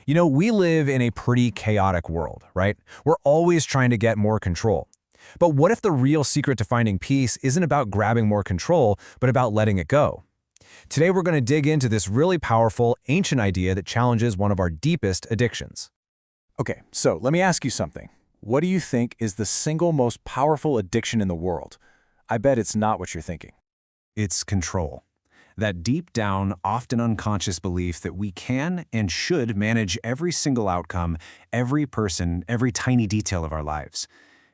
You know, we live in a pretty chaotic world, right? We're always trying to get more control. But what if the real secret to finding peace isn't about grabbing more control, but about letting it go? Today, we're going to dig into this really powerful, ancient idea that challenges one of our deepest addictions. Okay, so let me ask you something. What do you think is the single most powerful addiction in the world? I bet it's not what you're thinking. It's control. That deep down, often unconscious belief that we can and should manage every single outcome, every person, every tiny detail of our lives.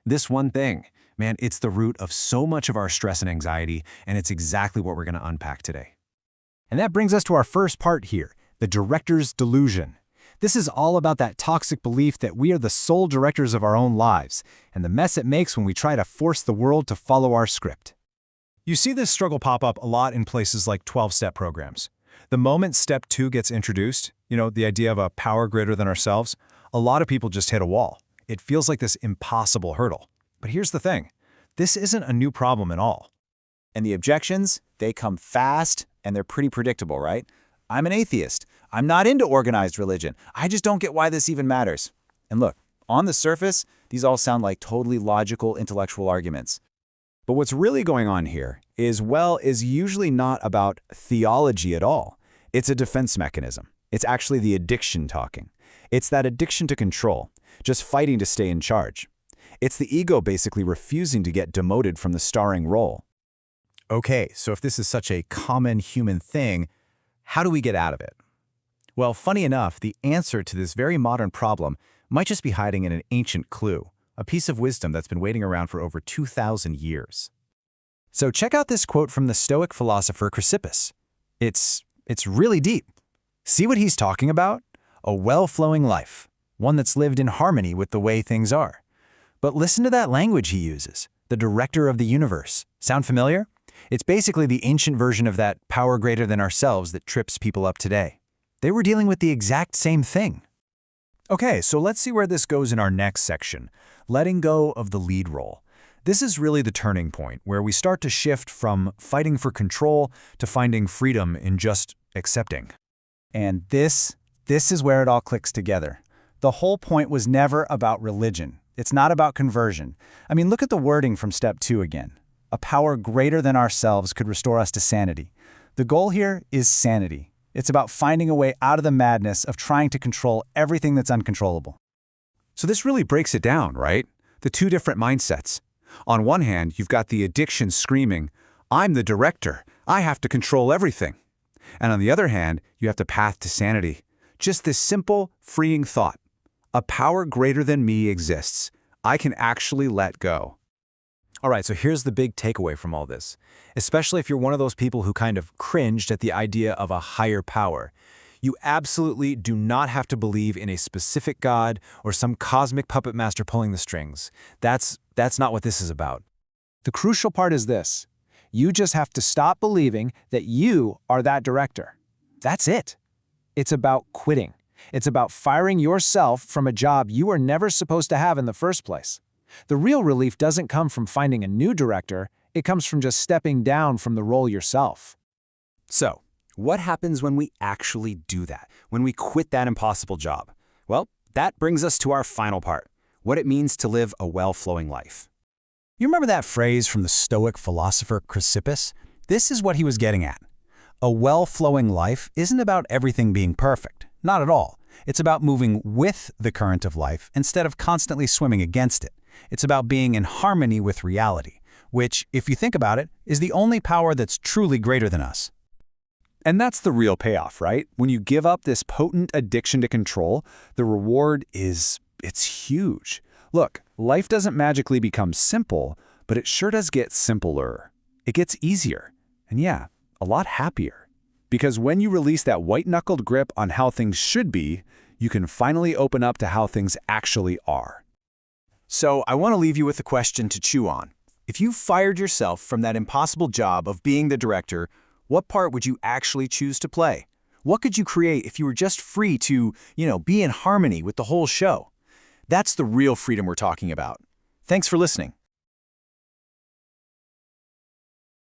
This one thing, man, it's the root of so much of our stress and anxiety, and it's exactly what we're going to unpack today. And that brings us to our first part here, the director's delusion. This is all about that toxic belief that we are the sole directors of our own lives, and the mess it makes when we try to force the world to follow our script. You see this struggle pop up a lot in places like 12-step programs. The moment step 2 gets introduced, the idea of a power greater than ourselves, a lot of people just hit a wall. It feels like this impossible hurdle. But here's the thing. This isn't a new problem at all. And the objections, they come fast and they're pretty predictable, right? I'm an atheist. I'm not into organized religion. I just don't get why this even matters. And look, on the surface, these all sound like totally logical intellectual arguments. But what's really going on here is usually not about theology at all. It's a defense mechanism. It's actually the addiction talking. It's that addiction to control, just fighting to stay in charge. It's the ego basically refusing to get demoted from the starring role. Okay, so if this is such a common human thing, how do we get out of it? Well, funny enough, the answer to this very modern problem might just be hiding in an ancient clue, a piece of wisdom that's been waiting around for over 2,000 years. So check out this quote from the Stoic philosopher Chrysippus. It's really deep. See what he's talking about? A well-flowing life, one that's lived in harmony with the way things are. But listen to that language he uses, the director of the universe. Sound familiar? It's basically the ancient version of that power greater than ourselves that trips people up today. They were dealing with the exact same thing. Okay, so let's see where this goes in our next section, letting go of the lead role. This is really the turning point where we start to shift from fighting for control to finding freedom in just accepting. And this is where it all clicks together. The whole point was never about religion. It's not about conversion. I mean, look at the wording from step 2 again. A power greater than ourselves could restore us to sanity. The goal here is sanity. It's about finding a way out of the madness of trying to control everything that's uncontrollable. So this really breaks it down, right? The two different mindsets. On one hand, you've got the addiction screaming, I'm the director. I have to control everything. And on the other hand, you have the path to sanity. Just this simple, freeing thought. A power greater than me exists. I can actually let go. All right, so here's the big takeaway from all this, especially if you're one of those people who kind of cringed at the idea of a higher power. You absolutely do not have to believe in a specific God or some cosmic puppet master pulling the strings. That's not what this is about. The crucial part is this. You just have to stop believing that you are that director. That's it. It's about quitting. It's about firing yourself from a job you were never supposed to have in the first place. The real relief doesn't come from finding a new director, it comes from just stepping down from the role yourself. So, what happens when we actually do that, when we quit that impossible job? Well, that brings us to our final part, what it means to live a well-flowing life. You remember that phrase from the Stoic philosopher Chrysippus? This is what he was getting at. A well-flowing life isn't about everything being perfect, not at all. It's about moving with the current of life instead of constantly swimming against it. It's about being in harmony with reality, which, if you think about it, is the only power that's truly greater than us. And that's the real payoff, right? When you give up this potent addiction to control, the reward it's huge. Look, life doesn't magically become simple, but it sure does get simpler. It gets easier. And yeah, a lot happier. Because when you release that white-knuckled grip on how things should be, you can finally open up to how things actually are. So I want to leave you with a question to chew on. If you fired yourself from that impossible job of being the director, what part would you actually choose to play? What could you create if you were just free to, be in harmony with the whole show? That's the real freedom we're talking about. Thanks for listening.